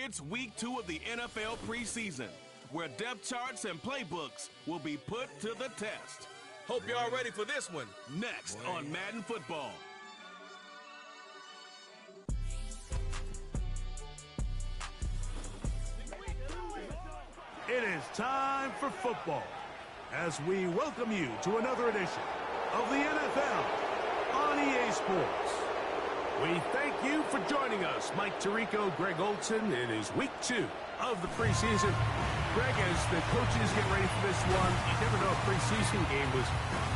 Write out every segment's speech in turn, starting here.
It's week 2 of the NFL preseason, where depth charts and playbooks will be put to the test. Hope you're all ready for this one. Next on Madden Football. It is time for football as we welcome you to another edition of the NFL on EA Sports. We thank you for joining us. Mike Tirico, Greg Olson. It is week 2 of the preseason. Greg, as the coaches get ready for this one, you never know if preseason game was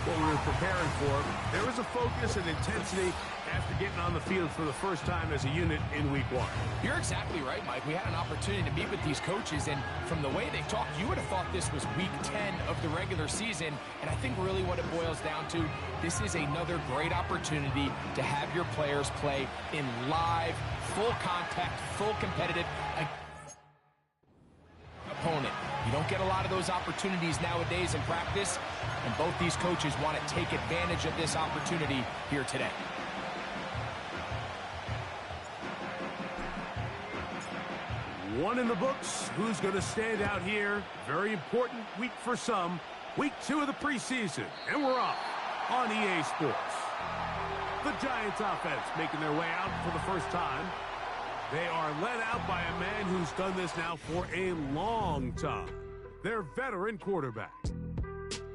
what we were preparing for. There was a focus and intensity after getting on the field for the first time as a unit in week 1. You're exactly right, Mike. We had an opportunity to meet with these coaches, and from the way they talked, you would have thought this was week 10 of the regular season. And I think really what it boils down to, this is another great opportunity to have your players play in live, full contact, full competitive opponent. You don't get a lot of those opportunities nowadays in practice, and both these coaches want to take advantage of this opportunity here today. One in the books. Who's going to stand out here? Very important week for some. Week 2 of the preseason, and we're off on EA Sports. The Giants offense making their way out for the first time. They are led out by a man who's done this now for a long time. Their veteran quarterback.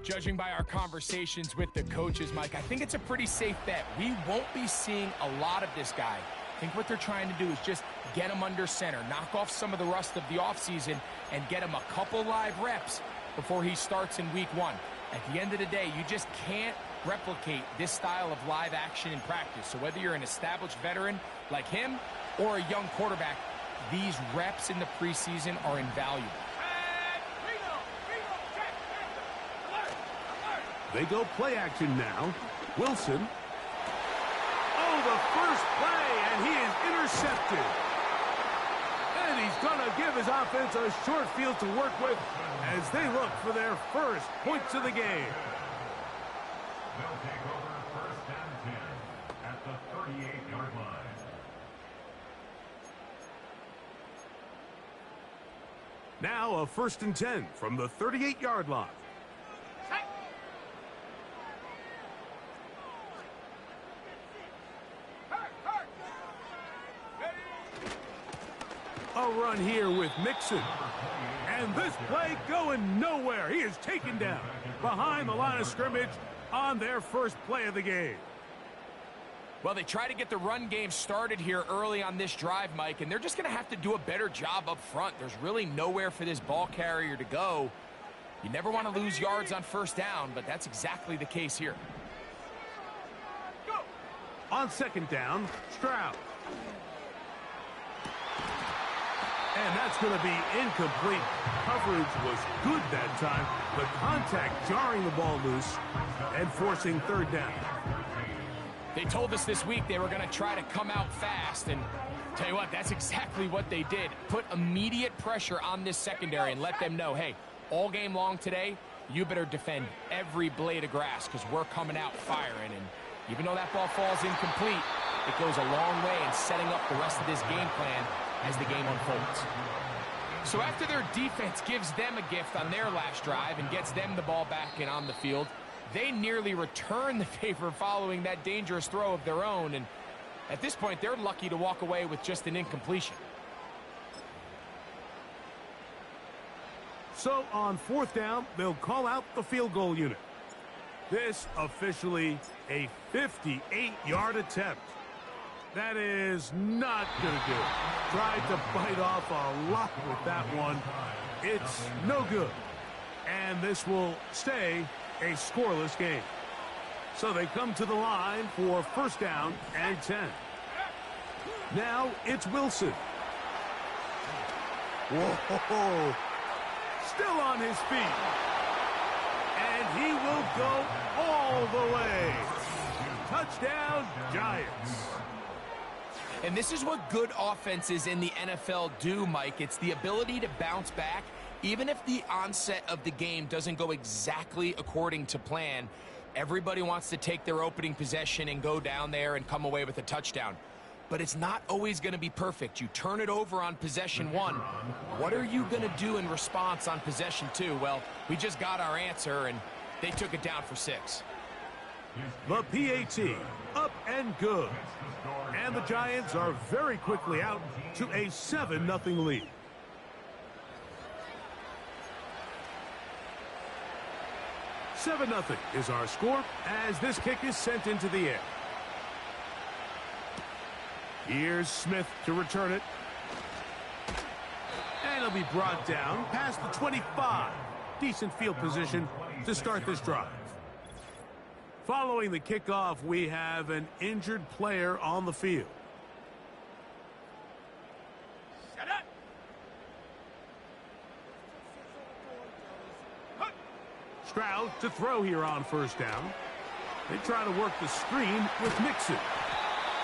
Judging by our conversations with the coaches, Mike, I think it's a pretty safe bet. We won't be seeing a lot of this guy. I think what they're trying to do is just get him under center, knock off some of the rust of the offseason, and get him a couple live reps before he starts in week 1. At the end of the day, you just can't replicate this style of live action in practice. So whether you're an established veteran like him or a young quarterback, these reps in the preseason are invaluable. They go play action now. Wilson. Oh, the first play, and he is intercepted. And he's going to give his offense a short field to work with as they look for their first points of the game. They'll take over first and 10 at the 38-yard line. Now a first and 10 from the 38-yard line. A run here with Mixon. And this play going nowhere. He is taken down behind the line of scrimmage on their first play of the game. Well, they try to get the run game started here early on this drive, Mike, and they're just going to have to do a better job up front. There's really nowhere for this ball carrier to go. You never want to lose yards on first down, but that's exactly the case here. On second down, Stroud. And that's going to be incomplete. Coverage was good that time. The contact jarring the ball loose and forcing third down. They told us this week they were going to try to come out fast, and tell you what, that's exactly what they did. Put immediate pressure on this secondary and let them know, hey, all game long today, you better defend every blade of grass because we're coming out firing. And even though that ball falls incomplete, it goes a long way in setting up the rest of this game plan as the game unfolds. So after their defense gives them a gift on their last drive and gets them the ball back and on the field, they nearly return the favor following that dangerous throw of their own. And at this point, they're lucky to walk away with just an incompletion. So on fourth down, they'll call out the field goal unit. This officially a 58-yard attempt. That is not going to do it. Tried to bite off a lot with that one. It's no good. And this will stay a scoreless game. So they come to the line for first down and 10. Now it's Wilson. Whoa. Still on his feet. And he will go all the way. Touchdown, Giants. And this is what good offenses in the NFL do, Mike. It's the ability to bounce back. Even if the onset of the game doesn't go exactly according to plan, everybody wants to take their opening possession and go down there and come away with a touchdown. but it's not always going to be perfect. You turn it over on possession 1. What are you going to do in response on possession 2? Well, we just got our answer, and they took it down for 6. The PAT, up and good. And the Giants are very quickly out to a 7-0 lead. "7-0 is our score as this kick is sent into the air. Here's Smith to return it. And it'll be brought down past the 25. Decent field position to start this drive. Following the kickoff, we have an injured player on the field. Stroud to throw here on first down. They try to work the screen with Mixon.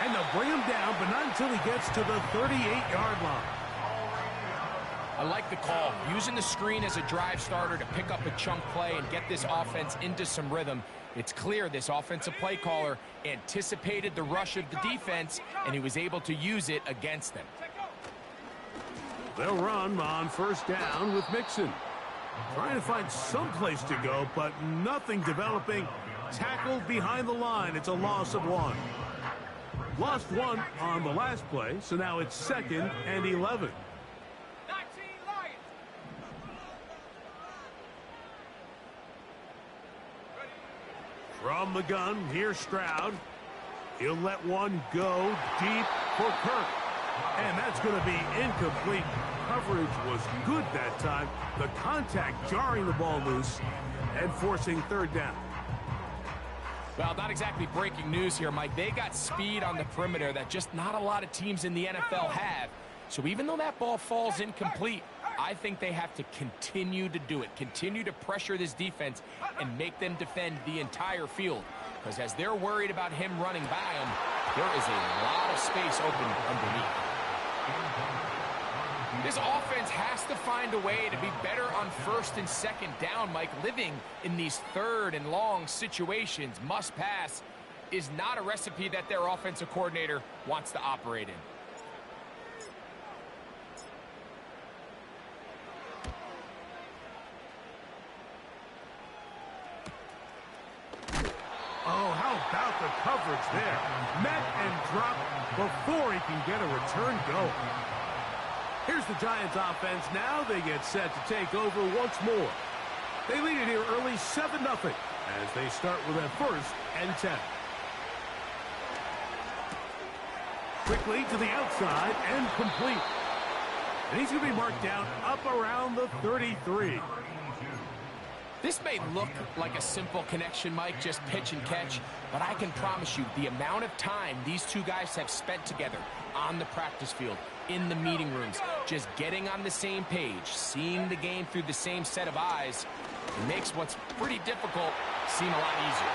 And they'll bring him down, but not until he gets to the 38-yard line. I like the call. Using the screen as a drive starter to pick up a chunk play and get this offense into some rhythm. It's clear this offensive play caller anticipated the rush of the defense, and he was able to use it against them. They'll run on first down with Mixon. Trying to find some place to go, but nothing developing. Tackled behind the line. It's a loss of 1. Lost 1 on the last play, so now it's 2nd and 11. From the gun, here's Stroud. He'll let one go deep for Kirk. And that's going to be incomplete. Coverage was good that time. The contact jarring the ball loose and forcing 3rd down. Well, not exactly breaking news here, Mike. They got speed on the perimeter that just not a lot of teams in the NFL have. So even though that ball falls incomplete, I think they have to continue to do it. Continue to pressure this defense and make them defend the entire field. Because as they're worried about him running by them, there is a lot of space open underneath. This offense has to find a way to be better on 1st and 2nd down, Mike. Living in these 3rd and long situations, must pass, is not a recipe that their offensive coordinator wants to operate in. Oh, how about the coverage there? Met and dropped before he can get a return go. Here's the Giants offense. Now they get set to take over once more. They lead it here early 7-0 as they start with a 1st and 10. Quickly to the outside and complete. And he's going to be marked down up around the 33. This may look like a simple connection, Mike, just pitch and catch, but I can promise you the amount of time these two guys have spent together on the practice field, in the meeting rooms, just getting on the same page, seeing the game through the same set of eyes, it makes what's pretty difficult seem a lot easier.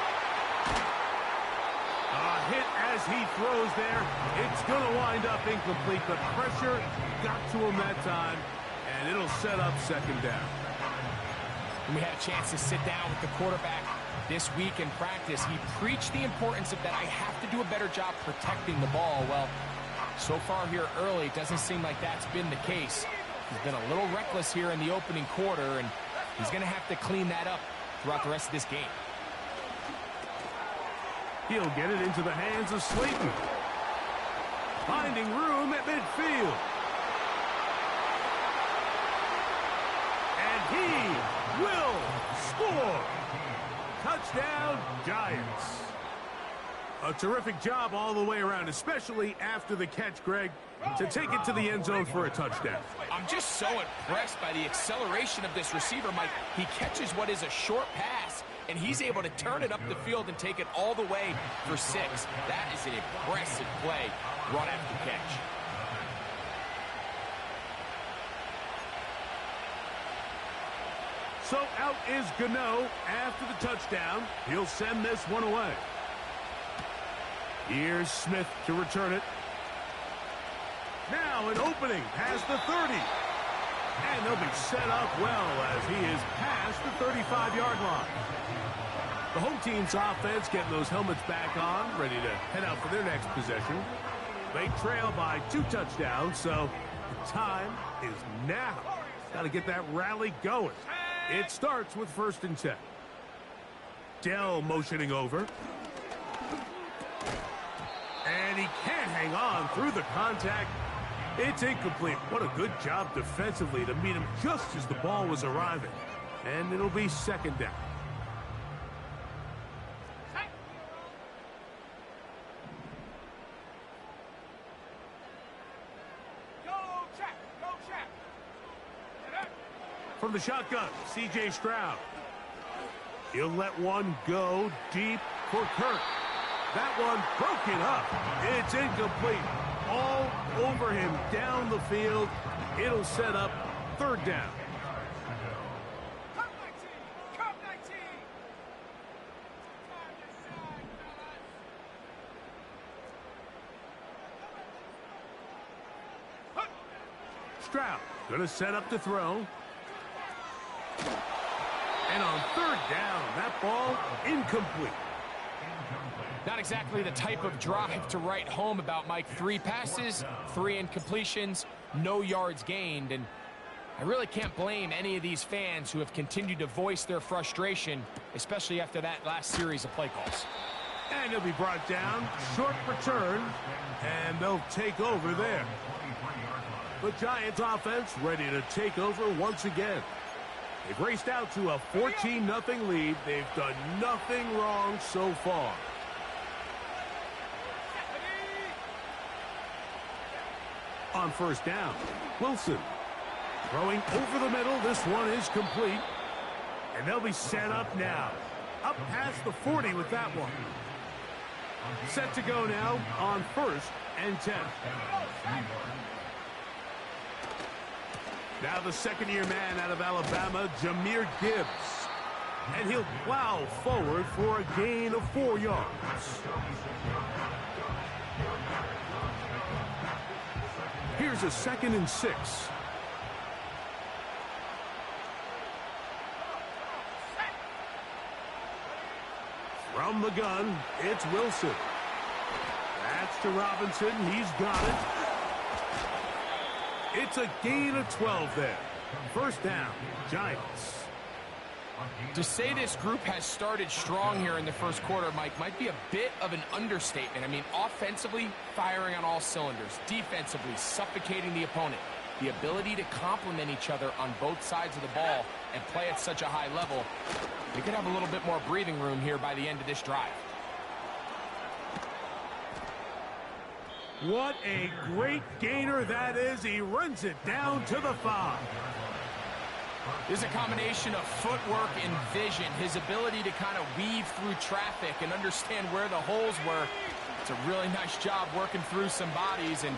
A hit as he throws there. It's going to wind up incomplete. The pressure got to him that time, and it'll set up 2nd down. When we had a chance to sit down with the quarterback this week in practice, he preached the importance of that I have to do a better job protecting the ball. Well, so far here early, it doesn't seem like that's been the case. He's been a little reckless here in the opening quarter, and he's going to have to clean that up throughout the rest of this game. He'll get it into the hands of Slayton. Finding room at midfield. And he will score. Touchdown, Giants. A terrific job all the way around, especially after the catch, Greg, to take it to the end zone for a touchdown. I'm just so impressed by the acceleration of this receiver, Mike. He catches what is a short pass, and he's able to turn it up the field and take it all the way for 6. That is an impressive play, run after catch. So out is Gano after the touchdown. He'll send this one away. Here's Smith to return it. Now an opening past the 30. And they'll be set up well as he is past the 35-yard line. The home team's offense getting those helmets back on, ready to head out for their next possession. They trail by 2 touchdowns, so the time is now. Got to get that rally going. It starts with 1st and 10. Dell motioning over. And he can't hang on through the contact. It's incomplete. What a good job defensively to meet him just as the ball was arriving. And it'll be 2nd down. From the shotgun, C.J. Stroud. He'll let one go deep for Kirk. That one broken up. It's incomplete. All over him down the field. It'll set up 3rd down. Stroud gonna set up to throw. And on 3rd down, that ball incomplete. Not exactly the type of drive to write home about, Mike. 3 passes, 3 incompletions, no yards gained. And I really can't blame any of these fans who have continued to voice their frustration, especially after that last series of play calls. And he'll be brought down, short return, and they'll take over there. The Giants offense ready to take over once again. They've raced out to a 14-0 lead. They've done nothing wrong so far. On 1st down, Wilson throwing over the middle. This one is complete. And they'll be set up now. Up past the 40 with that one. Set to go now on 1st and 10. Now the 2nd-year man out of Alabama, Jahmyr Gibbs. And he'll plow forward for a gain of 4 yards. Here's a 2nd and 6. From the gun, it's Wilson. That's to Robinson. He's got it. It's a gain of 12 there. 1st down, Giants. To say this group has started strong here in the 1st quarter, Mike, might be a bit of an understatement. I mean, offensively, firing on all cylinders. Defensively, suffocating the opponent. The ability to complement each other on both sides of the ball and play at such a high level. They could have a little bit more breathing room here by the end of this drive. What a great gainer that is. He runs it down to the 5. There's a combination of footwork and vision. His ability to kind of weave through traffic and understand where the holes were. It's a really nice job working through some bodies. And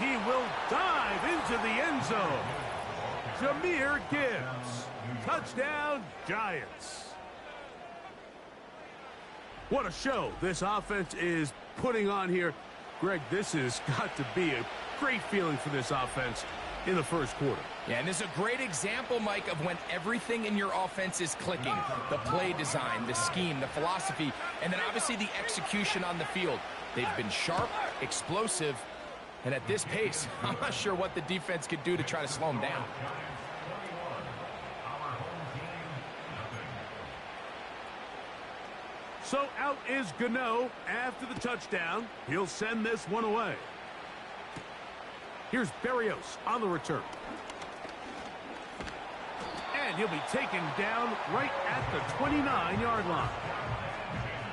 he will dive into the end zone. Jahmyr Gibbs. Touchdown, Giants. What a show this offense is putting on here. Greg, this has got to be a great feeling for this offense in the 1st quarter. Yeah, and this is a great example, Mike, of when everything in your offense is clicking. The play design, the scheme, the philosophy, and then obviously the execution on the field. They've been sharp, explosive, and at this pace, I'm not sure what the defense could do to try to slow them down. So out is Gano after the touchdown. He'll send this one away. Here's Berrios on the return. And he'll be taken down right at the 29-yard line.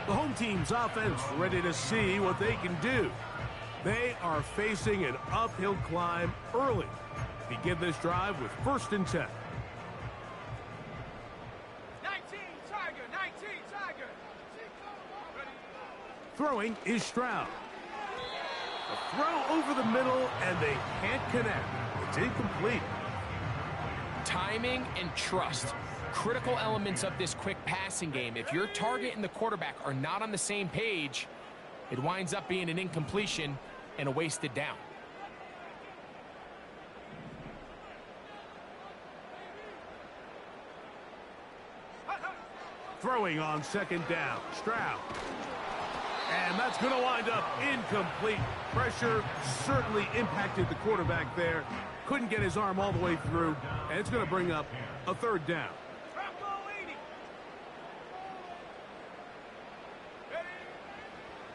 The home team's offense ready to see what they can do. They are facing an uphill climb early. Begin this drive with 1st and 10. Throwing is Stroud. A throw over the middle, and they can't connect. It's incomplete. Timing and trust. Critical elements of this quick passing game. If your target and the quarterback are not on the same page, it winds up being an incompletion and a wasted down. Throwing on 2nd down, Stroud. And that's going to wind up incomplete. Pressure certainly impacted the quarterback there. Couldn't get his arm all the way through, and it's going to bring up a third down.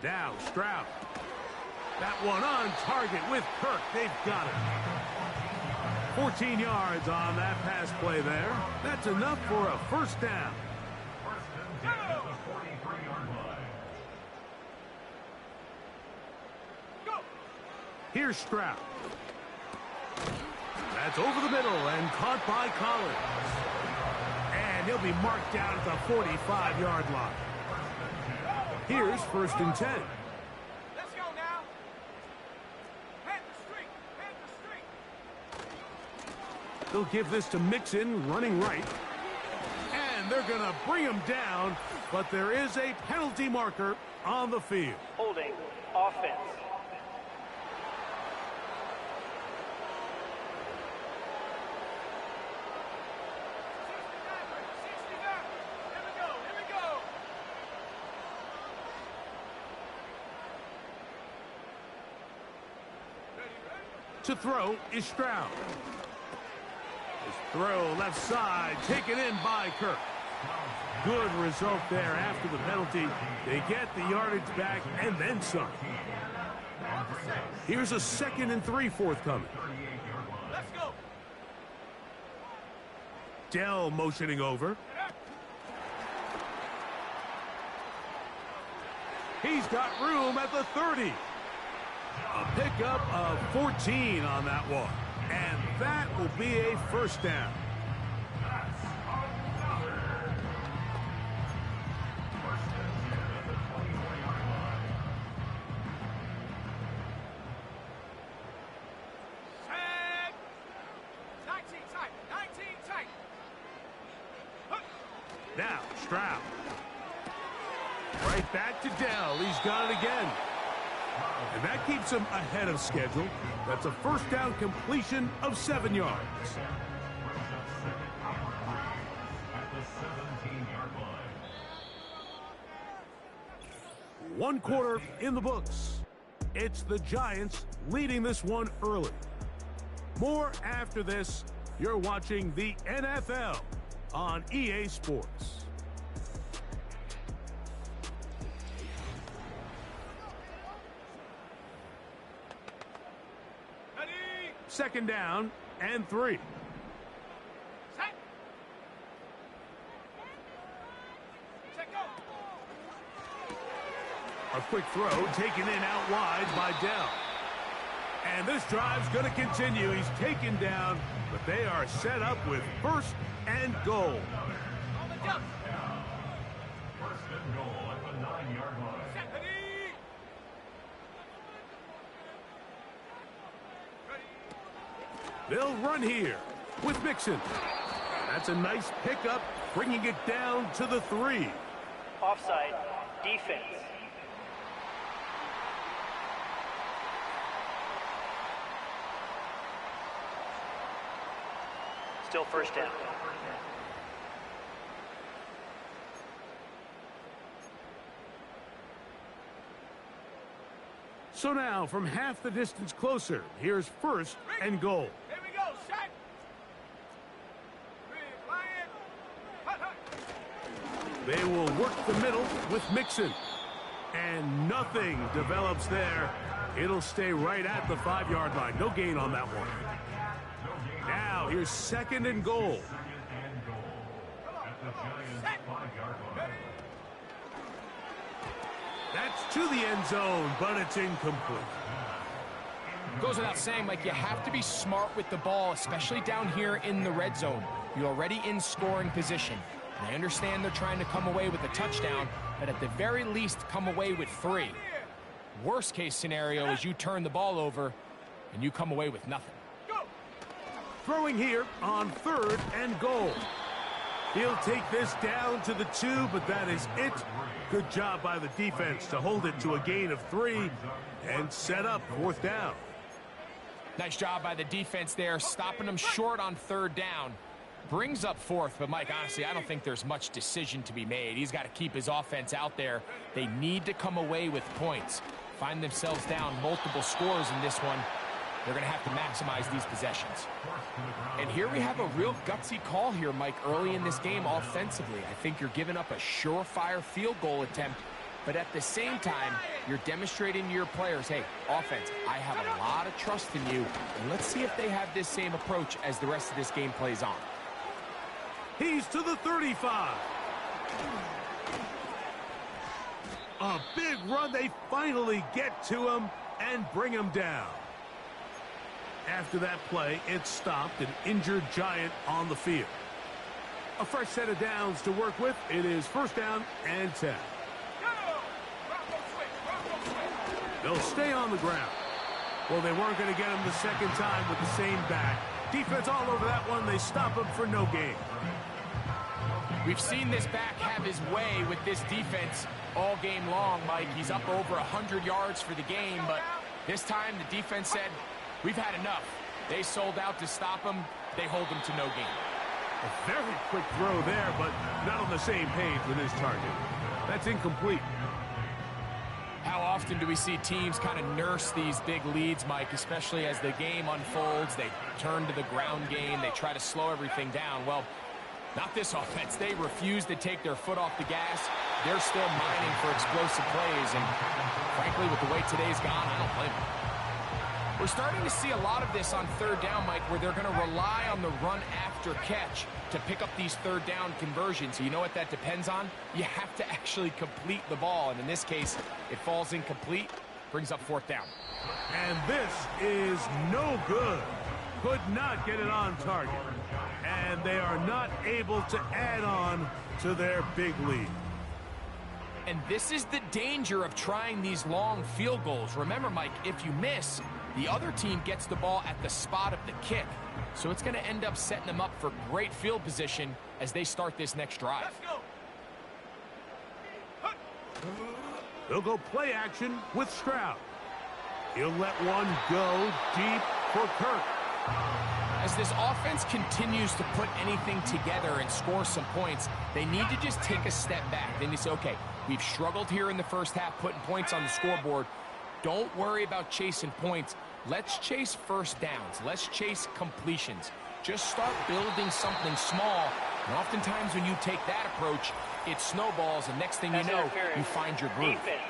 Now Stroud. That one on target with Kirk. They've got it. 14 yards on that pass play there. That's enough for a first down. First and 10 at the 43-yard line. Here's Stroud. That's over the middle and caught by Collins. And he'll be marked down at the 45-yard line. Here's first and 10. Let's go now. Head the street. Head the street. They'll give this to Mixon, running right. And they're going to bring him down, but there is a penalty marker on the field. Holding. Offense. To throw is Stroud. His throw left side, taken in by Kirk. Good result there after the penalty. They get the yardage back and then some. Here's a 2nd and 3 forthcoming. Let's go. Dell motioning over. He's got room at the 30. A pickup of 14 on that one. And that will be a first down. Set. 19 tight. 19 tight. Now, Stroud. Right back to Dell. He's got it again. And that keeps him ahead of schedule. That's a first down completion of 7 yards. At the 17-yard line. 1 quarter in the books. It's the Giants leading this one early. More after this. You're watching the NFL on EA Sports. Second down and 3. Set. Set go. A quick throw taken in out wide by Dell. And this drive's going to continue. He's taken down, but they are set up with first and goal. On the jump. First and goal at the 9-yard line. Set. They'll run here with Mixon. That's a nice pickup, bringing it down to the 3. Offside. Defense. Still first down. So now, from half the distance closer, here's first and goal. Here we go. Set. Flying. Hut, hut. They will work the middle with Mixon. And nothing develops there. It'll stay right at the 5-yard line. No gain on that one. Now, here's 2nd and goal. At the Giants' 5-yard line. That's to the end zone, but it's incomplete. Goes without saying, Mike, you have to be smart with the ball, especially down here in the red zone. You're already in scoring position. And I understand they're trying to come away with a touchdown, but at the very least, come away with 3. Worst case scenario is you turn the ball over and you come away with nothing. Throwing here on 3rd and goal. He'll take this down to the 2, but that is it. Good job by the defense to hold it to a gain of 3 and set up 4th down. Nice job by the defense there, stopping them short on 3rd down. Brings up fourth, but Mike, honestly, I don't think there's much decision to be made. He's got to keep his offense out there. They need to come away with points. Find themselves down multiple scores in this one. They're going to have to maximize these possessions. And here we have a real gutsy call here, Mike, early in this game offensively. I think you're giving up a surefire field goal attempt, but at the same time, you're demonstrating to your players, hey, offense, I have a lot of trust in you, and let's see if they have this same approach as the rest of this game plays on. He's to the 35. A big run. They finally get to him and bring him down. After that play, it stopped an injured Giant on the field. A fresh set of downs to work with. It is first down and 10. They'll stay on the ground. Well, they weren't going to get him the second time with the same back. Defense all over that one. They stop him for no gain. We've seen this back have his way with this defense all game long, Mike. He's up over 100 yards for the game, but this time the defense said, we've had enough. They sold out to stop him. They hold him to no gain. A very quick throw there, but not on the same page with his target. That's incomplete. How often do we see teams kind of nurse these big leads, Mike, especially as the game unfolds? They turn to the ground game. They try to slow everything down. Well, not this offense. They refuse to take their foot off the gas. They're still mining for explosive plays, and frankly, with the way today's gone, I don't blame them. We're starting to see a lot of this on third down, Mike, where they're going to rely on the run after catch to pick up these third down conversions. So you know what that depends on? You have to actually complete the ball, and in this case, it falls incomplete, brings up fourth down. And this is no good. Could not get it on target. And they are not able to add on to their big lead. And this is the danger of trying these long field goals. Remember, Mike, if you miss, the other team gets the ball at the spot of the kick. So it's going to end up setting them up for great field position as they start this next drive. They'll go play action with Stroud. He'll let one go deep for Kirk. As this offense continues to put anything together and score some points, they need to just take a step back. Then you say, okay, we've struggled here in the first half putting points on the scoreboard. Don't worry about chasing points. Let's chase first downs. Let's chase completions. Just start building something small. And oftentimes when you take that approach, it snowballs, and next thing you know, you find your groove. Defense.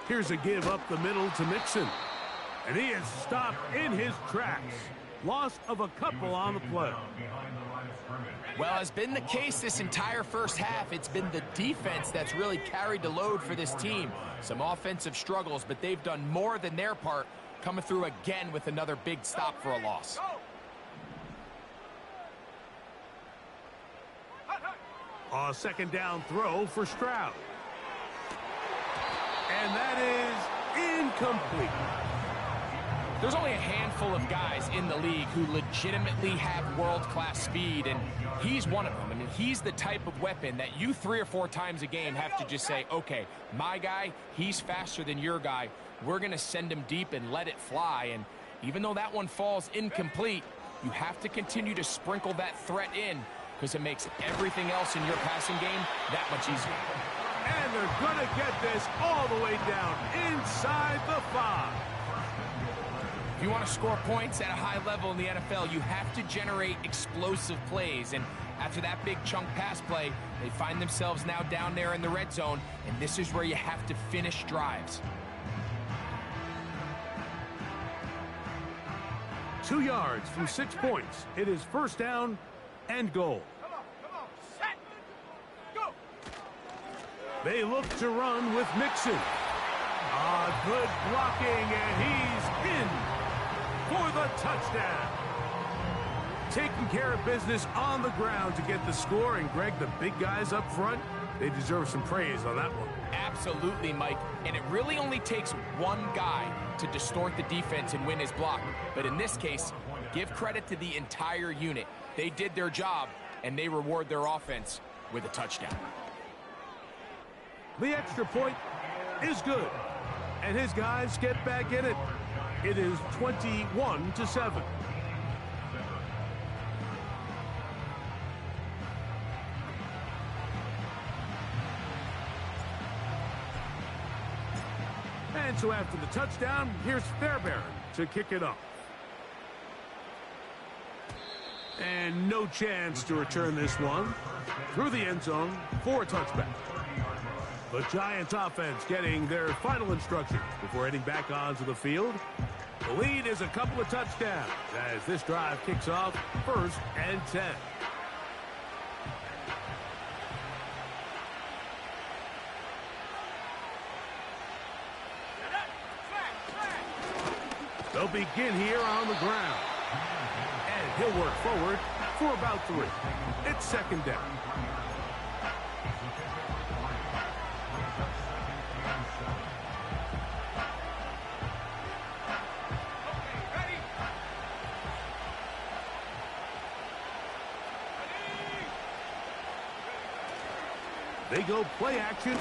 Here's a give up the middle to Mixon. And he is stopped in his tracks. Loss of a couple on the play. Well, has been the case this entire first half. It's been the defense that's really carried the load for this team. Some offensive struggles, but they've done more than their part, coming through again with another big stop for a loss. A second down throw for Stroud. And that is incomplete. There's only a handful of guys in the league who legitimately have world-class speed, and he's one of them. I mean, he's the type of weapon that you 3 or 4 times a game have to just say, okay, my guy, he's faster than your guy. We're going to send him deep and let it fly. And even though that one falls incomplete, you have to continue to sprinkle that threat in because it makes everything else in your passing game that much easier. And they're going to get this all the way down inside the 5. If you want to score points at a high level in the NFL, you have to generate explosive plays. And after that big chunk pass play, they find themselves now down there in the red zone, and this is where you have to finish drives. 2 yards from 6 points. It is first down and goal. Come on, set, go. They look to run with Mixon. Good blocking, and he's in for the touchdown. Taking care of business on the ground to get the score, and Greg, the big guys up front, they deserve some praise on that one. Absolutely, Mike. And it really only takes one guy to distort the defense and win his block. But in this case, give credit to the entire unit. They did their job. and they reward their offense with a touchdown. The extra point is good, and his guys get back in it. It is 21-7. And so after the touchdown, here's Fairbairn to kick it off. And no chance to return this one through the end zone for a touchback. The Giants offense getting their final instructions before heading back onto the field. The lead is a couple of touchdowns as this drive kicks off 1st and 10. They'll begin here on the ground. And he'll work forward for about 3. It's 2nd down. They go play action.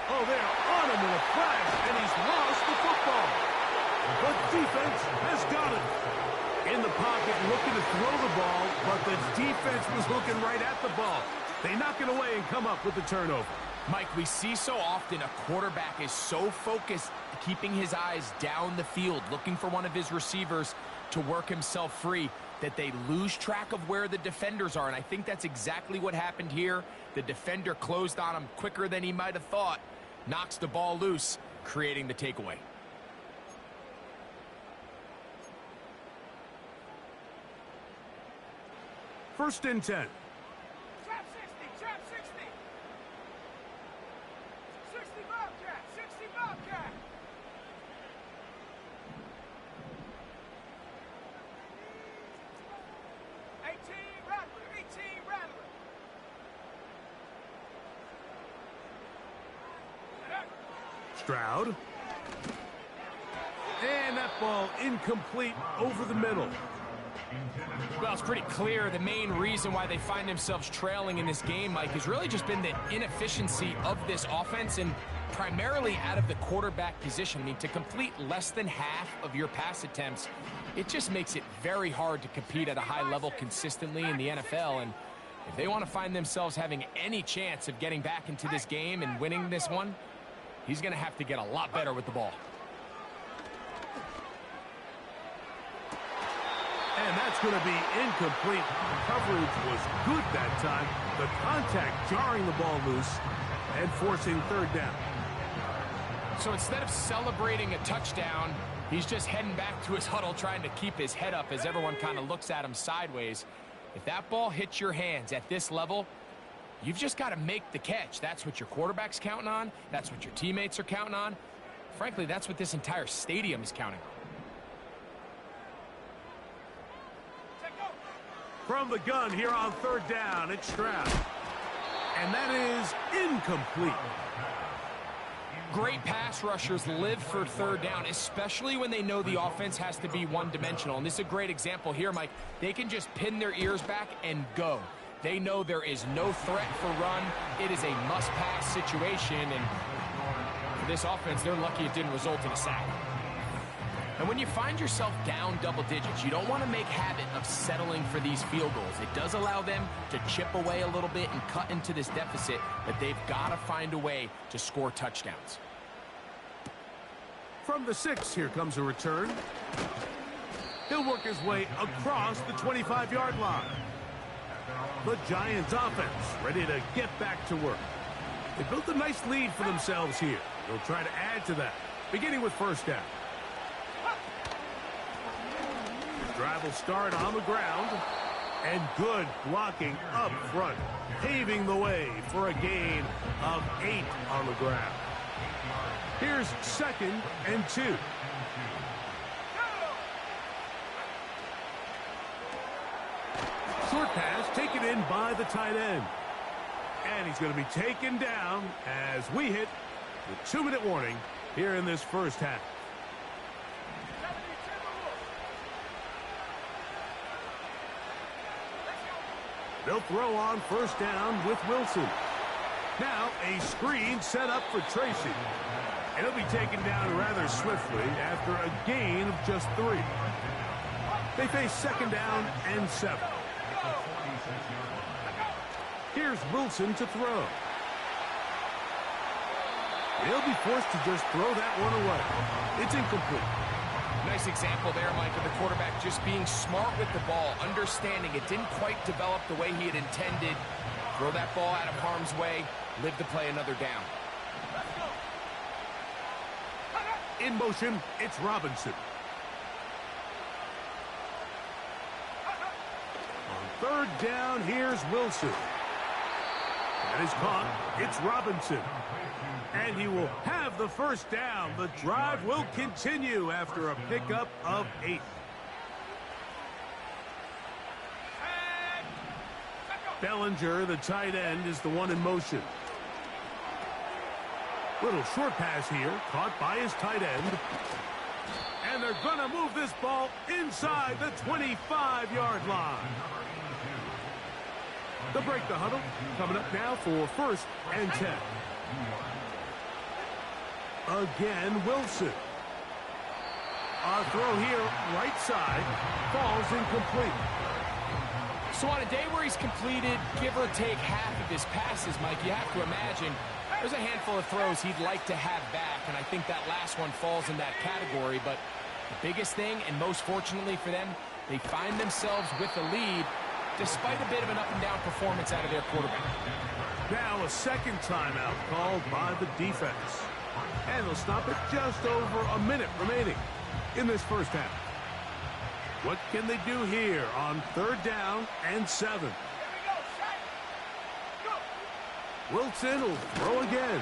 Oh, they're on him in a flash, and he's lost the football. But defense has got it. In the pocket, looking to throw the ball, but the defense was looking right at the ball. They knock it away and come up with the turnover. Mike, we see so often a quarterback is so focused, keeping his eyes down the field, looking for one of his receivers to work himself free, that they lose track of where the defenders are. And I think that's exactly what happened here. The defender closed on him quicker than he might have thought, knocks the ball loose, creating the takeaway. First and 10. Trap 60, trap 60. 60 Bobcat, 60 Bobcat. 18 Rattler, 18 Rattler. Stroud. And that ball incomplete over the middle. Well, it's pretty clear the main reason why they find themselves trailing in this game, Mike, has really just been the inefficiency of this offense and primarily out of the quarterback position. I mean, to complete less than half of your pass attempts, it just makes it very hard to compete at a high level consistently in the NFL. And if they want to find themselves having any chance of getting back into this game and winning this one, he's going to have to get a lot better with the ball. And that's going to be incomplete. Coverage was good that time. The contact jarring the ball loose and forcing 3rd down. So instead of celebrating a touchdown, he's just heading back to his huddle trying to keep his head up as everyone kind of looks at him sideways. If that ball hits your hands at this level, you've just got to make the catch. That's what your quarterback's counting on. That's what your teammates are counting on. Frankly, that's what this entire stadium is counting on. From the gun here on 3rd down, it's Stroud. And that is incomplete. Great pass rushers live for 3rd down, especially when they know the offense has to be one-dimensional. And this is a great example here, Mike. They can just pin their ears back and go. They know there is no threat for run. It is a must-pass situation. And for this offense, they're lucky it didn't result in a sack. And when you find yourself down double digits, you don't want to make habit of settling for these field goals. It does allow them to chip away a little bit and cut into this deficit, but they've got to find a way to score touchdowns. From the 6, here comes a return. He'll work his way across the 25-yard line. The Giants offense ready to get back to work. They built a nice lead for themselves here. They'll try to add to that, beginning with 1st down. Drive will start on the ground, and good blocking up front, paving the way for a gain of 8 on the ground. Here's 2nd and 2. Short pass taken in by the tight end. And he's going to be taken down as we hit the 2-minute warning here in this 1st half. They'll throw on first down with Wilson. Now a screen set up for Tracy. And he'll be taken down rather swiftly after a gain of just 3. They face second down and 7. Here's Wilson to throw. He'll be forced to just throw that one away. It's incomplete. Nice example there, Mike, of the quarterback just being smart with the ball, understanding it didn't quite develop the way he had intended. Throw that ball out of harm's way, live to play another down. In motion, it's Robinson. On third down, here's Wilson. That is caught. It's Robinson. And he will have the first down. The drive will continue after a pickup of 8. Bellinger, the tight end, is the one in motion. Little short pass here, caught by his tight end. And they're going to move this ball inside the 25-yard line. They'll break the huddle. Coming up now for first and 10. Again, Wilson. A throw here, right side, falls incomplete. So on a day where he's completed, give or take half of his passes, Mike, you have to imagine there's a handful of throws he'd like to have back, and I think that last one falls in that category. But the biggest thing, and most fortunately for them, they find themselves with the lead despite a bit of an up-and-down performance out of their quarterback. Now a second timeout called by the defense. And they'll stop it just over a minute remaining in this first half. What can they do here on third down and 7? Wilson will throw again.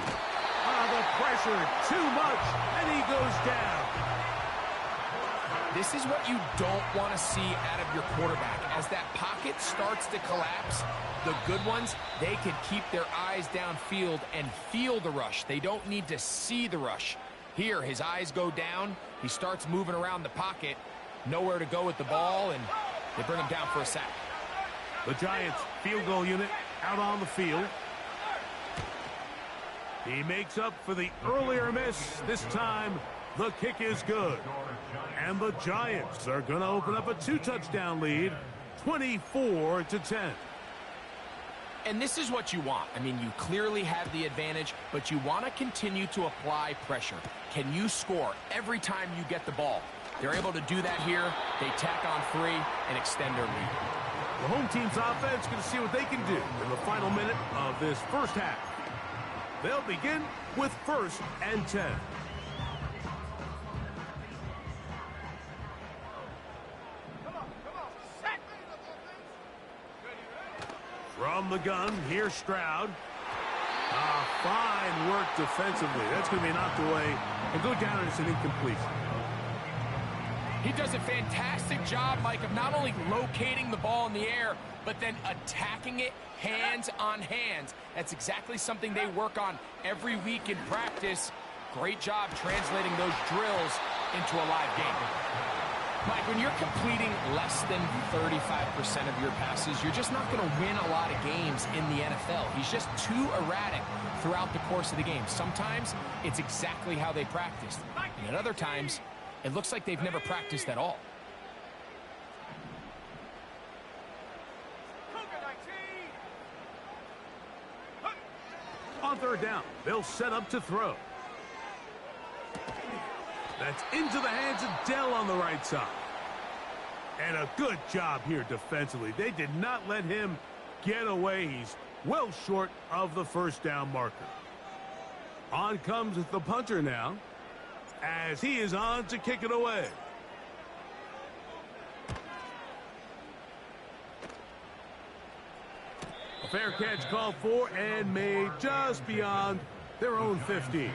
The pressure, too much, and he goes down. This is what you don't want to see out of your quarterback. As that pocket starts to collapse, the good ones, they can keep their eyes downfield and feel the rush. They don't need to see the rush. Here, his eyes go down. He starts moving around the pocket. Nowhere to go with the ball, and they bring him down for a sack. The Giants field goal unit out on the field. He makes up for the earlier miss. This time, the kick is good. And the Giants are going to open up a 2-touchdown lead, 24-10. And this is what you want. I mean, you clearly have the advantage, but you want to continue to apply pressure. Can you score every time you get the ball? They're able to do that here. They tack on 3 and extend their lead. The home team's offense going to see what they can do in the final minute of this first half. They'll begin with first and 10. From the gun, here's Stroud. Fine work defensively. That's going to be knocked away and go down as an incompletion. He does a fantastic job, Mike, of not only locating the ball in the air, but then attacking it hands on hands. That's exactly something they work on every week in practice. Great job translating those drills into a live game. Mike, when you're completing less than 35% of your passes, you're just not going to win a lot of games in the NFL. He's just too erratic throughout the course of the game. Sometimes it's exactly how they practiced, and at other times, it looks like they've never practiced at all. On third down, they'll set up to throw. That's into the hands of Dell on the right side. And a good job here defensively. They did not let him get away. He's well short of the first down marker. On comes the punter now, as he is on to kick it away. A fair catch called for and made just beyond their own 15.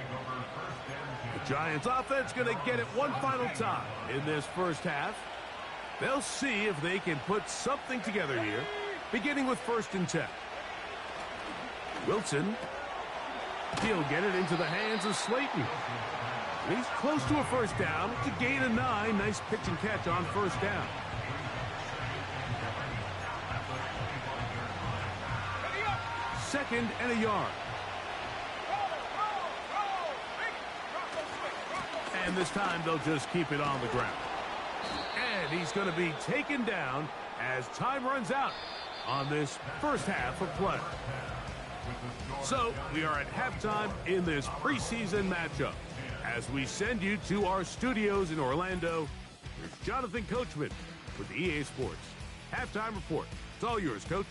The Giants offense going to get it one final time in this first half. They'll see if they can put something together here, beginning with first and 10. Wilson. He'll get it into the hands of Slayton. He's close to a first down. It's a gain of 9. Nice pitch and catch on first down. 2nd and a yard. And this time they'll just keep it on the ground. And he's going to be taken down as time runs out on this first half of play. So we are at halftime in this preseason matchup. As we send you to our studios in Orlando, here's Jonathan Coachman with the EA Sports Halftime Report. It's all yours, Coach.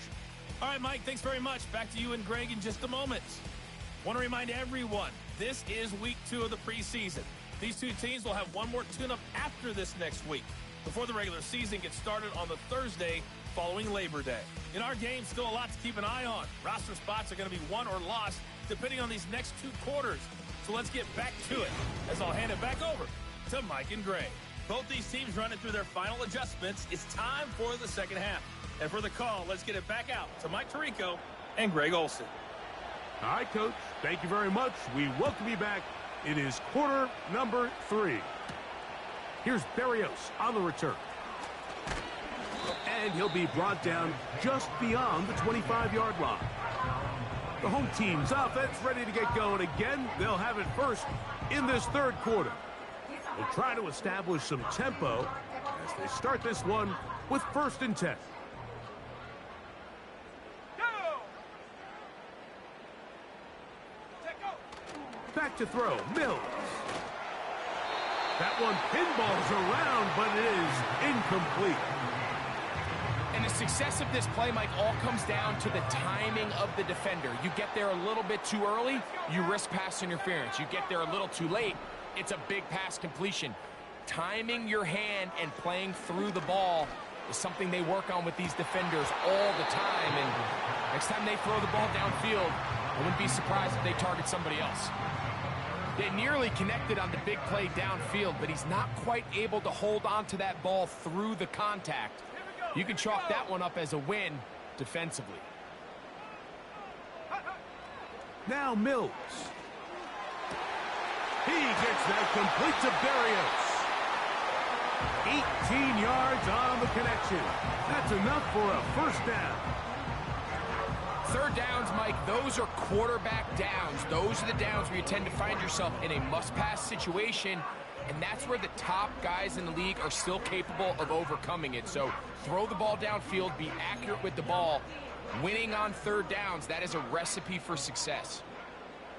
All right, Mike, thanks very much. Back to you and Greg in just a moment. Want to remind everyone, this is week 2 of the preseason. These two teams will have one more tune-up after this next week, before the regular season gets started on the Thursday following Labor Day. In our game, still a lot to keep an eye on. Roster spots are going to be won or lost depending on these next 2 quarters. So let's get back to it, as I'll hand it back over to Mike and Greg. Both these teams running through their final adjustments. It's time for the second half. And for the call, let's get it back out to Mike Tirico and Greg Olson. All right, Coach. Thank you very much. We welcome you back. It is quarter number 3. Here's Berrios on the return. And he'll be brought down just beyond the 25-yard line. The home team's offense ready to get going again. They'll have it first in this third quarter. They'll try to establish some tempo as they start this one with 1st and 10. Back to throw, Mills. That one pinballs around, but it is incomplete. And the success of this play, Mike, all comes down to the timing of the defender. You get there a little bit too early, you risk pass interference. You get there a little too late, it's a big pass completion. Timing your hand and playing through the ball is something they work on with these defenders all the time. And next time they throw the ball downfield, I wouldn't be surprised if they target somebody else. They nearly connected on the big play downfield, but he's not quite able to hold on to that ball through the contact. You can chalk that one up as a win defensively. Now Mills. He gets that complete to Berrios. 18 yards on the connection. That's enough for a first down. Third downs, Mike, those are quarterback downs. Those are the downs where you tend to find yourself in a must-pass situation, and that's where the top guys in the league are still capable of overcoming it. So throw the ball downfield, be accurate with the ball. Winning on third downs, that is a recipe for success.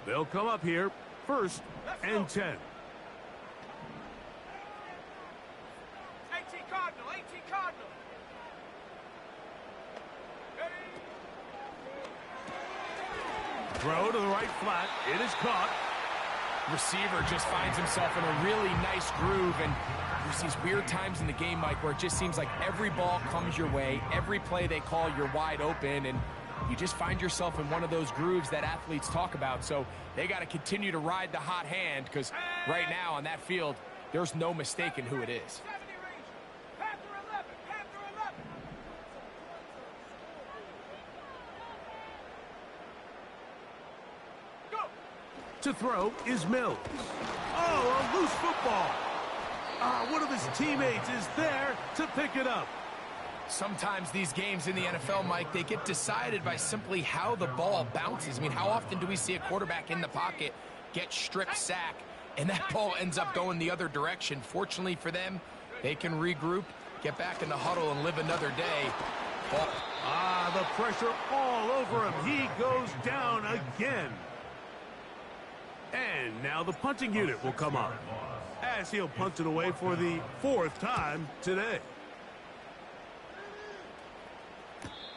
They'll come up here, 1st and 10. 18 Cardinal, 18 Cardinal. Throw to the right flat. It is caught. Receiver just finds himself in a really nice groove, and there's these weird times in the game, Mike, where it just seems like every ball comes your way, every play they call, you're wide open, and you just find yourself in one of those grooves that athletes talk about. So they got to continue to ride the hot hand, because right now on that field, there's no mistaking who it is. To throw is Mills. Oh, a loose football. One of his teammates is there to pick it up. Sometimes these games in the NFL, Mike, they get decided by simply how the ball bounces. I mean, how often do we see a quarterback in the pocket get strip sack, and that ball ends up going the other direction? Fortunately for them, they can regroup, get back in the huddle, and live another day. The pressure all over him. He goes down again. And now the punting unit will come on, as he'll punt it away for the 4th time today.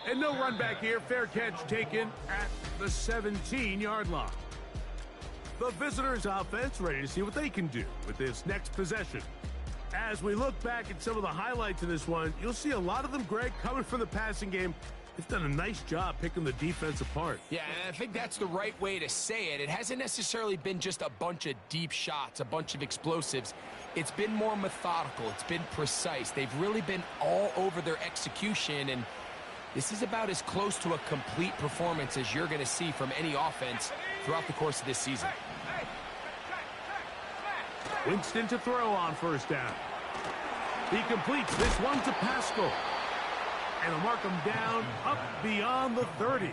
And no run back here. Fair catch taken at the 17-yard line. The visitors' offense ready to see what they can do with this next possession. As we look back at some of the highlights in this one, you'll see a lot of them, Greg, coming from the passing game. They've done a nice job picking the defense apart. Yeah, and I think that's the right way to say it. It hasn't necessarily been just a bunch of deep shots, a bunch of explosives. It's been more methodical. It's been precise. They've really been all over their execution, and this is about as close to a complete performance as you're going to see from any offense throughout the course of this season. Winston to throw on 1st down. He completes this one to Pascal. And he'll mark him down up beyond the 30.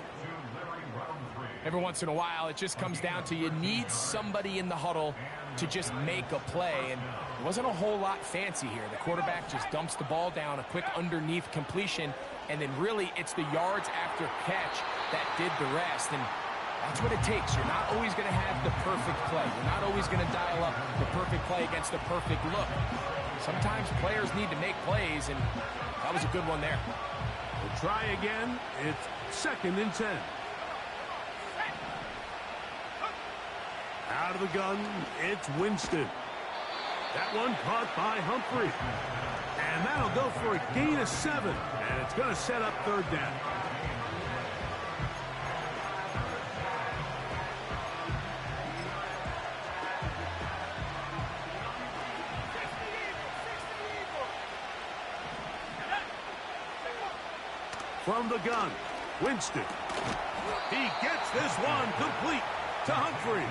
Every once in a while, it just comes down to you need somebody in the huddle to just make a play, and it wasn't a whole lot fancy here. The quarterback just dumps the ball down, a quick underneath completion, and then really it's the yards after catch that did the rest, and that's what it takes. You're not always going to have the perfect play. You're not always going to dial up the perfect play against the perfect look. Sometimes players need to make plays, and that was a good one there. We'll try again. It's 2nd and 10. Out of the gun, it's Winston. That one caught by Humphrey. And that'll go for a gain of 7. And it's going to set up 3rd down. From the gun, Winston. He gets this one complete to Humphrey.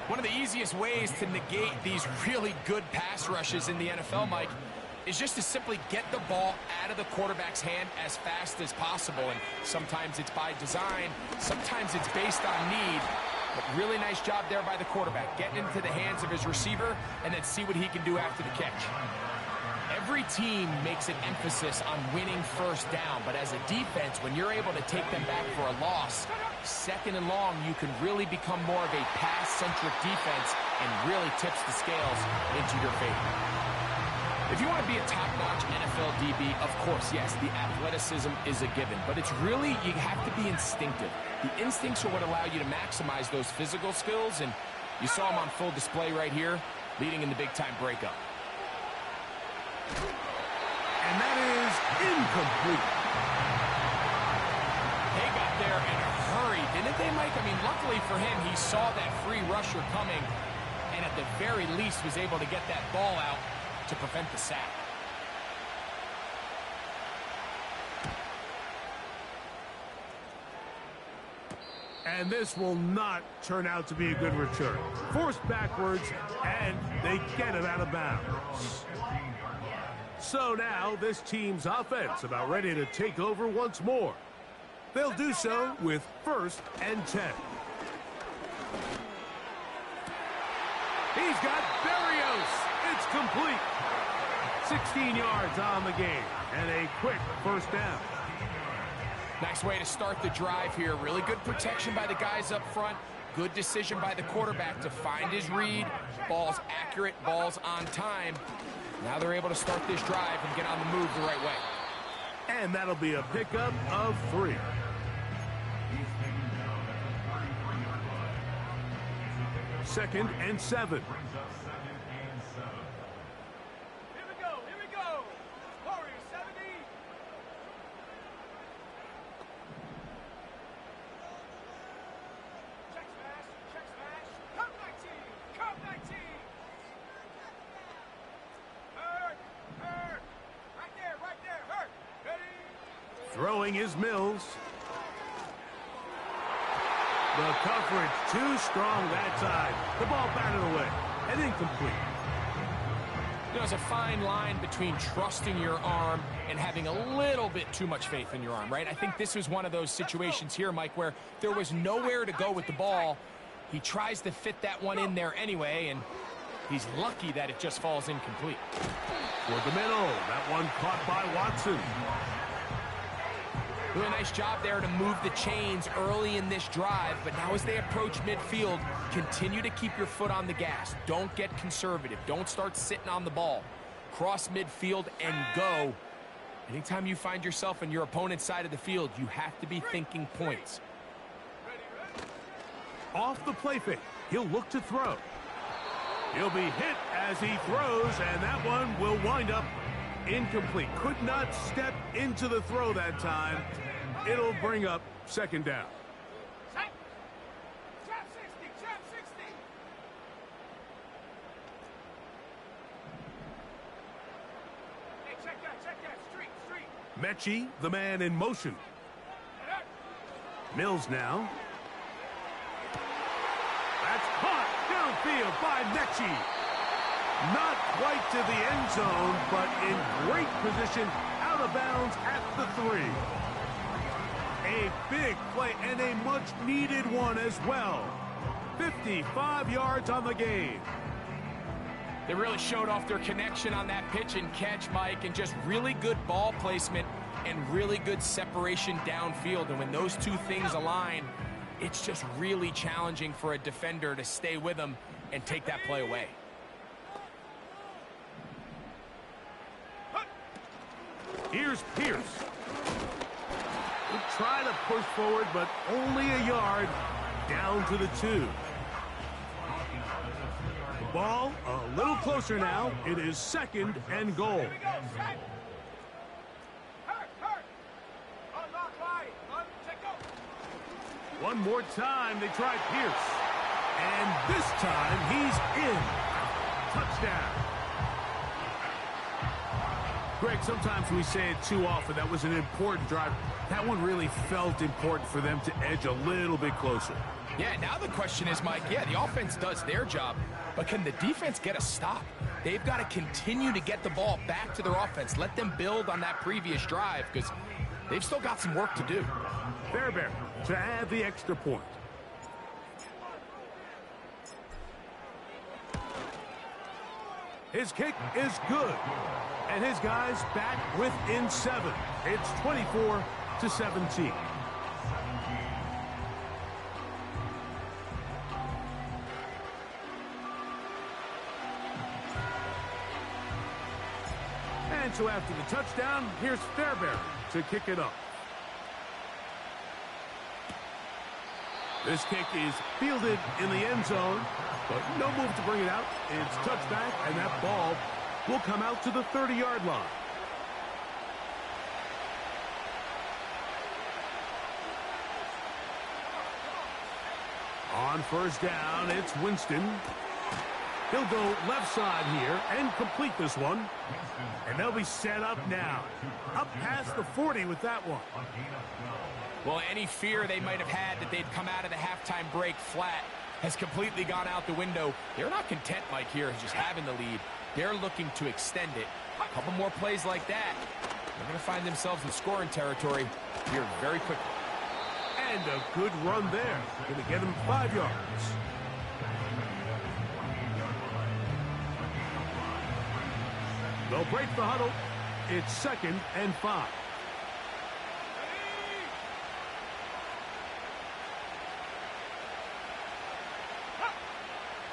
One of the easiest ways to negate these really good pass rushes in the NFL, Mike, is just to simply get the ball out of the quarterback's hand as fast as possible. And sometimes it's by design, sometimes it's based on need. But really nice job there by the quarterback, getting into the hands of his receiver and then see what he can do after the catch. Every team makes an emphasis on winning first down, but as a defense, when you're able to take them back for a loss, 2nd and long, you can really become more of a pass-centric defense and really tips the scales into your favor. If you want to be a top-notch NFL DB, of course, yes, the athleticism is a given, but it's really, you have to be instinctive. The instincts are what allow you to maximize those physical skills, and you saw them on full display right here, leading in the big-time breakup. And that is incomplete. They got there in a hurry, didn't they, Mike? I mean, luckily for him, he saw that free rusher coming and at the very least was able to get that ball out to prevent the sack. And this will not turn out to be a good return. Forced backwards, and they get it out of bounds. So now this team's offense about ready to take over once more. They'll do so with 1st and 10. He's got Berrios. It's complete. 16 yards on the game and a quick 1st down. Nice way to start the drive here. Really good protection by the guys up front. Good decision by the quarterback to find his read. Ball's accurate, ball's on time. Now they're able to start this drive and get on the move the right way. And that'll be a pickup of 3. Second and 7. Here we go, here we go. Warriors 70. Check smash, come 19, come 19. Hurt, right there, hurt. Ready? Throwing is Mills. The coverage too strong that time. The ball batted away and incomplete. You know, there's a fine line between trusting your arm and having a little bit too much faith in your arm, right? I think this was one of those situations here, Mike, where there was nowhere to go with the ball. He tries to fit that one in there anyway, and he's lucky that it just falls incomplete. For the middle, that one caught by Watson. Really nice job there to move the chains early in this drive, but now as they approach midfield, continue to keep your foot on the gas. Don't get conservative. Don't start sitting on the ball. Cross midfield and go. Anytime you find yourself on your opponent's side of the field, you have to be thinking points. Off the play fake, he'll look to throw. He'll be hit as he throws, and that one will wind up incomplete. Could not step into the throw that time. It'll bring up 2nd down. Trap 60, trap 60. Hey, check that, street. Mechie, the man in motion. Mills now. That's caught downfield by Mechie. Not quite to the end zone, but in great position, out of bounds at the 3. A big play and a much-needed one as well. 55 yards on the game. They really showed off their connection on that pitch and catch, Mike, and just really good ball placement and really good separation downfield. And when those two things align, it's just really challenging for a defender to stay with them and take that play away. Here's Pierce. He'll try to push forward, but only a yard down to the 2. The ball a little closer now. It is 2nd and goal. One more time, they try Pierce. And this time, he's in. Touchdown. Greg, sometimes we say it too often. That was an important drive. That one really felt important for them to edge a little bit closer. Yeah, now the question is, Mike, yeah, the offense does their job, but can the defense get a stop? They've got to continue to get the ball back to their offense. Let them build on that previous drive because they've still got some work to do. Fairbairn to add the extra point. His kick is good. And his guys back within 7. It's 24-17. And so after the touchdown, here's Fairbairn to kick it up. This kick is fielded in the end zone, but no move to bring it out. It's touchback, and that ball will come out to the 30-yard line. On first down, it's Winston. He'll go left side here and complete this one. And they'll be set up now. Up past the 40 with that one. Well, any fear they might have had that they'd come out of the halftime break flat has completely gone out the window. They're not content, Mike, here just having the lead. They're looking to extend it. A couple more plays like that, they're going to find themselves in scoring territory here very quickly. And a good run there. Going to get him 5 yards. They'll break the huddle. It's 2nd and 5.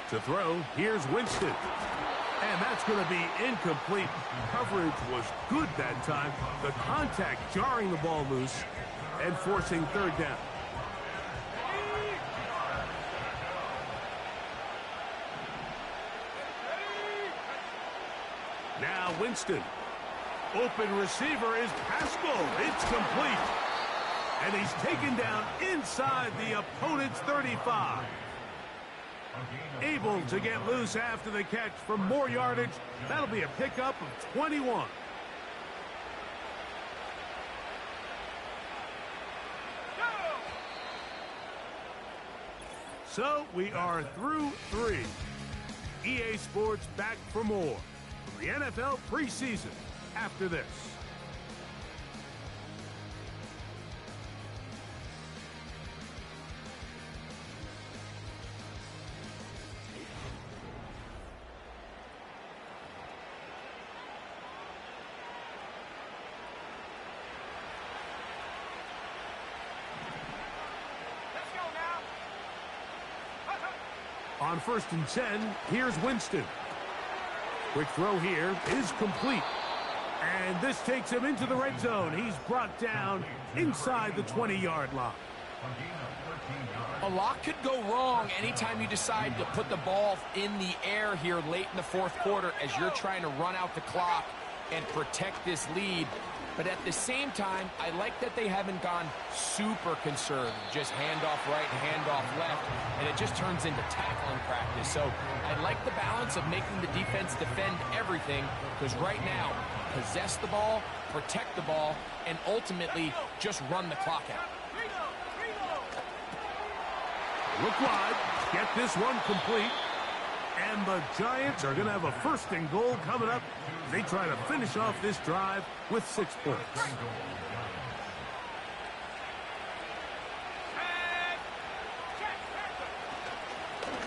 To throw, here's Winston. And that's going to be incomplete. Coverage was good that time. The contact jarring the ball loose and forcing 3rd down. Now Winston. Open receiver is Pascal. It's complete. And he's taken down inside the opponent's 35. Able to get loose after the catch for more yardage. That'll be a pickup of 21. So we are through 3. EA Sports back for more from the NFL preseason after this. On 1st and 10, here's Winston. Quick throw here is complete. And this takes him into the red zone. He's brought down inside the 20-yard line. A lot could go wrong anytime you decide to put the ball in the air here late in the 4th quarter as you're trying to run out the clock and protect this lead. But at the same time, I like that they haven't gone super conservative, just handoff right, handoff left, and it just turns into tackling practice. So I like the balance of making the defense defend everything, because right now, possess the ball, protect the ball, and ultimately just run the clock out. Look wide, get this one complete. And the Giants are going to have a 1st and goal coming up. They try to finish off this drive with 6 points.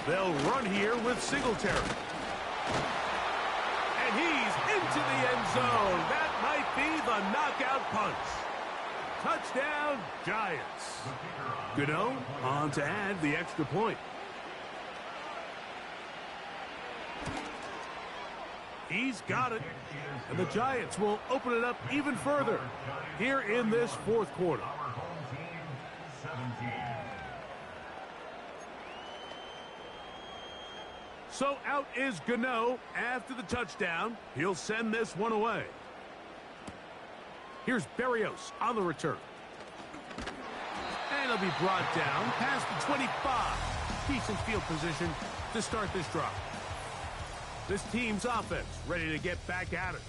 They'll run here with Singletary. And he's into the end zone. That might be the knockout punch. Touchdown, Giants. Gano on to add the extra point. He's got it. And the Giants will open it up even further here in this fourth quarter. So out is Gano after the touchdown. He'll send this one away. Here's Berrios on the return. And he'll be brought down past the 25. Decent field position to start this drive. This team's offense ready to get back at it.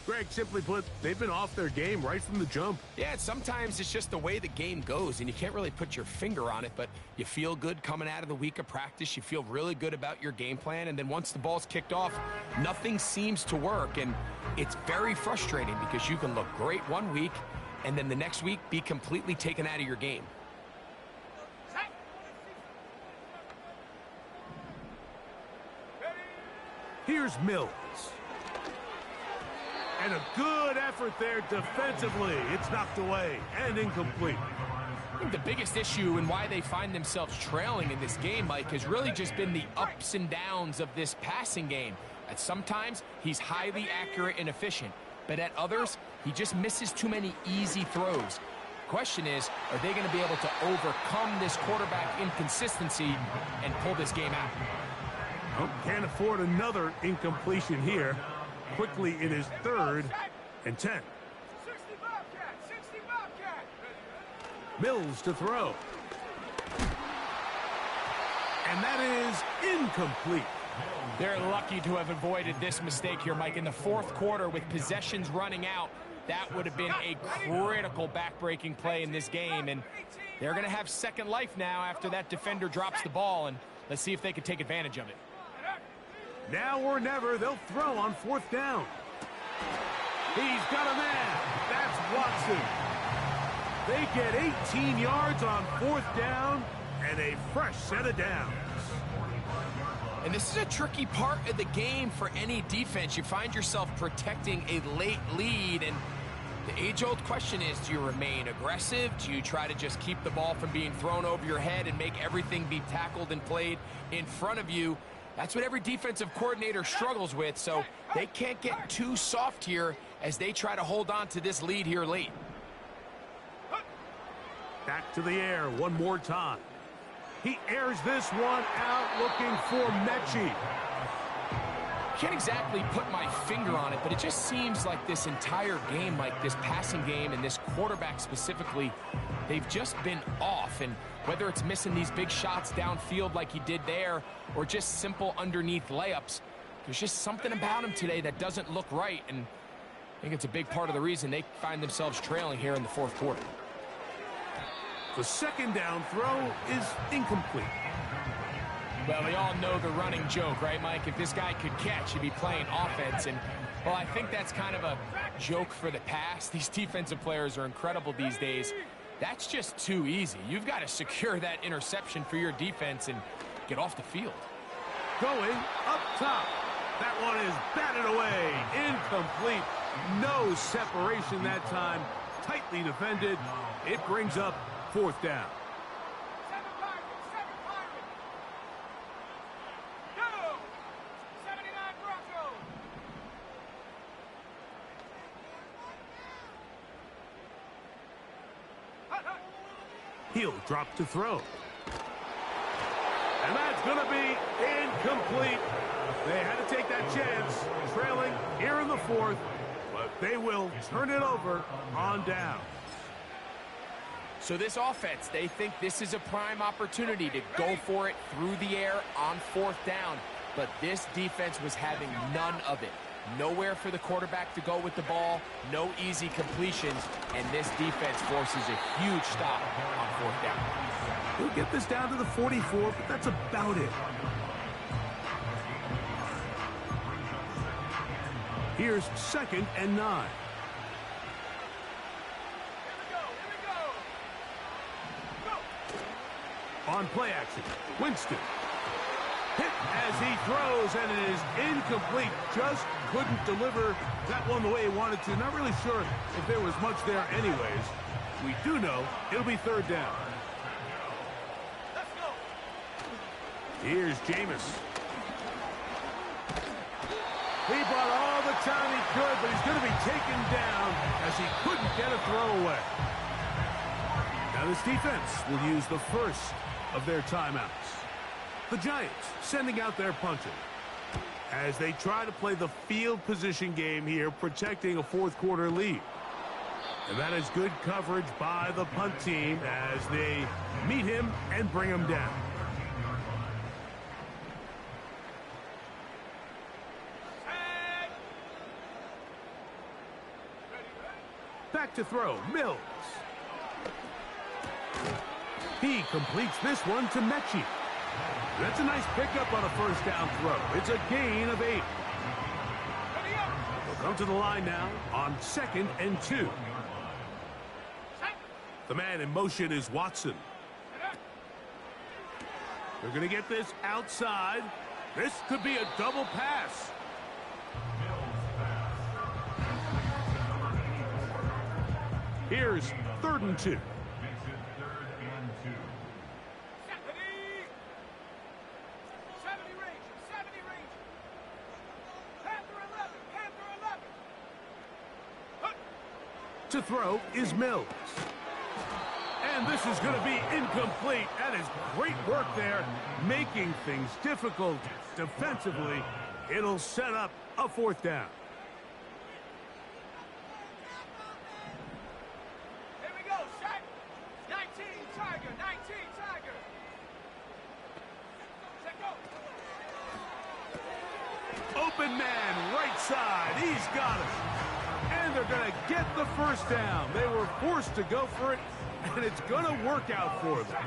Greg, simply put, they've been off their game right from the jump. Yeah, sometimes it's just the way the game goes, and you can't really put your finger on it, but you feel good coming out of the week of practice. You feel really good about your game plan, and then once the ball's kicked off, nothing seems to work, and it's very frustrating because you can look great one week, and then the next week be completely taken out of your game. Here's Mills. And a good effort there defensively. It's knocked away and incomplete. I think the biggest issue and why they find themselves trailing in this game, Mike, has really just been the ups and downs of this passing game. At sometimes, he's highly accurate and efficient, but at others, he just misses too many easy throws. Question is, are they going to be able to overcome this quarterback inconsistency and pull this game out? Oh, can't afford another incompletion here. Quickly in his 3rd and 10. 60 Bobcat, 60 Bobcat. Mills to throw. And that is incomplete. They're lucky to have avoided this mistake here, Mike. In the fourth quarter, with possessions running out, that would have been a critical back-breaking play in this game. And they're going to have second life now after that defender drops the ball. And let's see if they can take advantage of it. Now or never, they'll throw on 4th down. He's got a man. That's Watson. They get 18 yards on 4th down and a fresh set of downs. And this is a tricky part of the game for any defense. You find yourself protecting a late lead, and the age-old question is, do you remain aggressive? Do you try to just keep the ball from being thrown over your head and make everything be tackled and played in front of you? That's what every defensive coordinator struggles with, so they can't get too soft here as they try to hold on to this lead here late. Back to the air one more time. He airs this one out looking for Mechie. Can't exactly put my finger on it, but it just seems like this entire game, like this passing game and this quarterback specifically, they've just been off. And whether it's missing these big shots downfield like he did there or just simple underneath layups, there's just something about him today that doesn't look right. And I think it's a big part of the reason they find themselves trailing here in the fourth quarter. The second down throw is incomplete. Well, we all know the running joke, right, Mike? If this guy could catch, he'd be playing offense. And, well, I think that's kind of a joke for the past. These defensive players are incredible these days. That's just too easy. You've got to secure that interception for your defense and get off the field. Going up top. That one is batted away. Incomplete. No separation that time. Tightly defended. It brings up 4th down. 7 Pirates. Go. 79 Broncos. He'll drop to throw. And that's going to be incomplete. They had to take that chance, trailing here in the 4th, but they will turn it over on down. So this offense, they think this is a prime opportunity to go for it through the air on 4th down. But this defense was having none of it. Nowhere for the quarterback to go with the ball, no easy completions, and this defense forces a huge stop on 4th down. He'll get this down to the 44, but that's about it. Here's 2nd and 9. On play action, Winston. Hit as he throws, and it is incomplete. Just couldn't deliver that one the way he wanted to. Not really sure if there was much there anyways. We do know it'll be third down. Let's go. Here's Jameis. He brought all the time he could, but he's going to be taken down as he couldn't get a throw away. Now this defense will use the first of their timeouts. The Giants sending out their punter as they try to play the field position game here, protecting a fourth quarter lead. And that is good coverage by the punt team as they meet him and bring him down. Back to throw, Mills. He completes this one to Mechie. That's a nice pickup on a first down throw. It's a gain of 8. They'll come to the line now on 2nd and 2. The man in motion is Watson. They're going to get this outside. This could be a double pass. Here's 3rd and 2. To throw is Mills. And this is going to be incomplete. That is great work there, making things difficult defensively. It'll set up a 4th down. Here we go, set. 19, Tiger, 19, Tiger. Set, go. Open man, right side. He's got it. And they're going to get the first down. They were forced to go for it, and it's going to work out for them.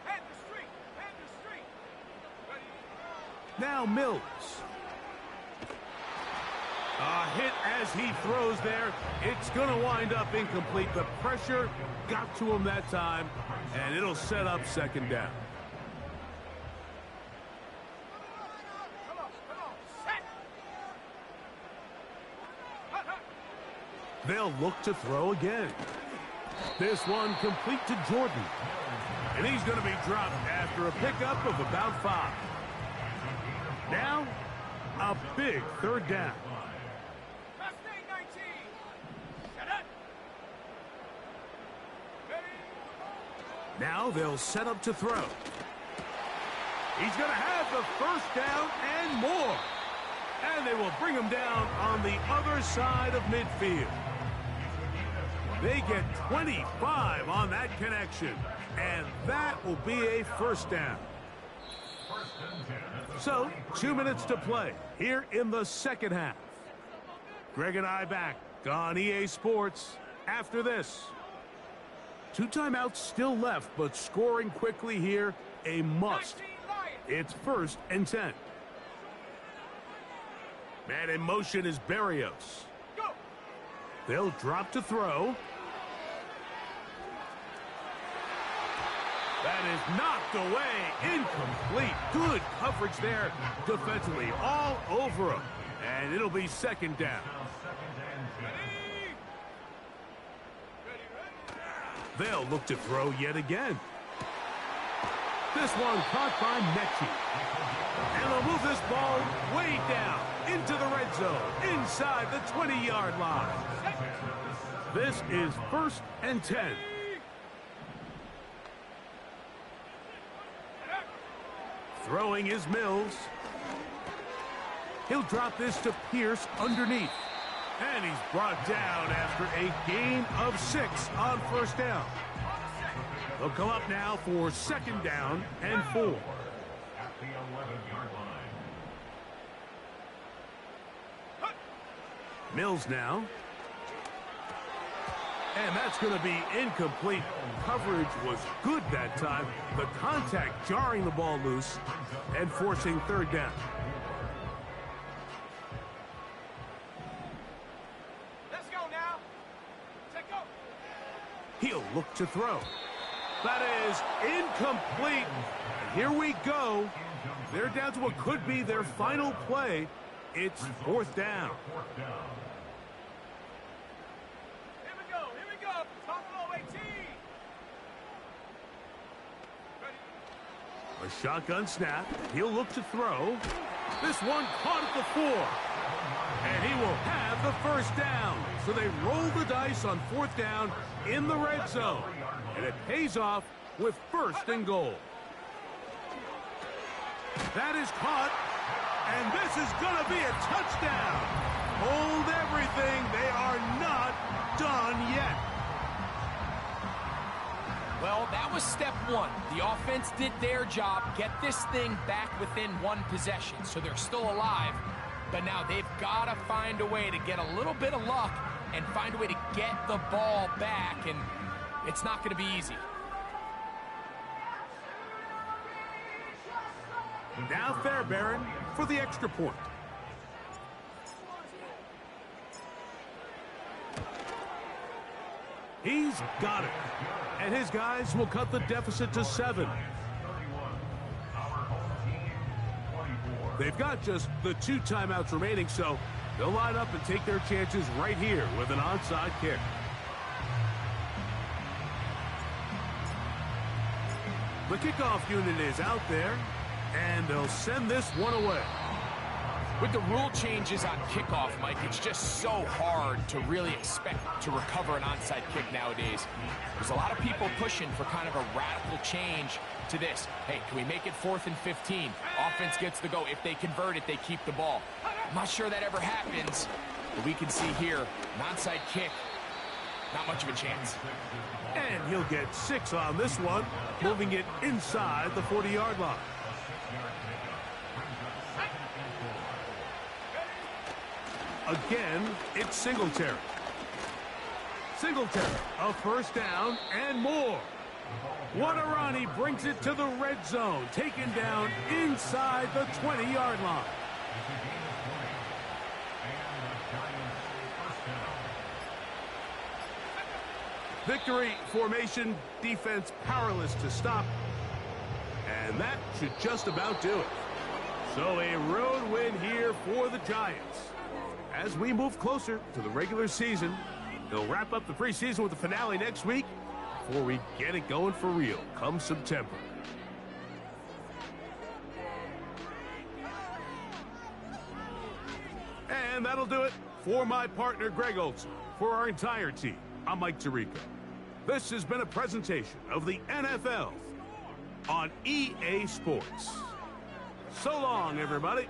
Hand the street, hand the street. Ready? Now Mills. A hit as he throws there. It's going to wind up incomplete. The pressure got to him that time, and it'll set up 2nd down. They'll look to throw again. This one complete to Jordan. And he's going to be dropped after a pickup of about 5. Now, a big 3rd down. Now they'll set up to throw. He's going to have the first down and more. And they will bring him down on the other side of midfield. They get 25 on that connection, and that will be a first down. So, 2 minutes to play here in the 2nd half. Greg and I back on EA Sports after this. 2 timeouts still left, but scoring quickly here, a must. It's 1st and 10. Man in motion is Berrios. They'll drop to throw. That is knocked away. Incomplete. Good coverage there defensively. All over him. And it'll be 2nd down. They'll look to throw yet again. This one caught by Mechie. And they'll move this ball way down into the red zone, inside the 20-yard line. This is 1st and 10. Throwing is Mills. He'll drop this to Pierce underneath. And he's brought down after a gain of 6 on 1st down. They'll come up now for 2nd down and 4. At the 11-yard line. Mills now. And that's going to be incomplete. Coverage was good that time. The contact jarring the ball loose and forcing 3rd down. Let's go now. Take go. He'll look to throw. That is incomplete. And here we go. They're down to what could be their final play. It's fourth down. Here we go. Here we go. Top low 18. A shotgun snap. He'll look to throw. This one caught at the 4. And he will have the first down. So they roll the dice on fourth down in the red zone. And it pays off with first and goal. That is caught. And this is going to be a touchdown. Hold everything. They are not done yet. Well, that was step one. The offense did their job, get this thing back within one possession, so they're still alive. But now they've got to find a way to get a little bit of luck and find a way to get the ball back, and it's not going to be easy. Now Fairbairn for the extra point. He's got it. And his guys will cut the deficit to 7. They've got just the 2 timeouts remaining, so they'll line up and take their chances right here with an onside kick. The kickoff unit is out there, and they'll send this one away. With the rule changes on kickoff, Mike, it's just so hard to really expect to recover an onside kick nowadays. There's a lot of people pushing for kind of a radical change to this. Hey, can we make it 4th and 15? Offense gets the go. If they convert it, they keep the ball. I'm not sure that ever happens, but we can see here, an onside kick, not much of a chance. And he'll get 6 on this one, moving it inside the 40-yard line. Again, it's Singletary. Singletary, a first down and more. What a run. He brings it to the red zone, taken down inside the 20-yard line. Victory formation, defense powerless to stop. And that should just about do it. So a road win here for the Giants. As we move closer to the regular season, they'll wrap up the preseason with the finale next week before we get it going for real come September. And that'll do it for my partner, Greg Olson. For our entire team, I'm Mike Tirico. This has been a presentation of the NFL on EA Sports. So long, everybody.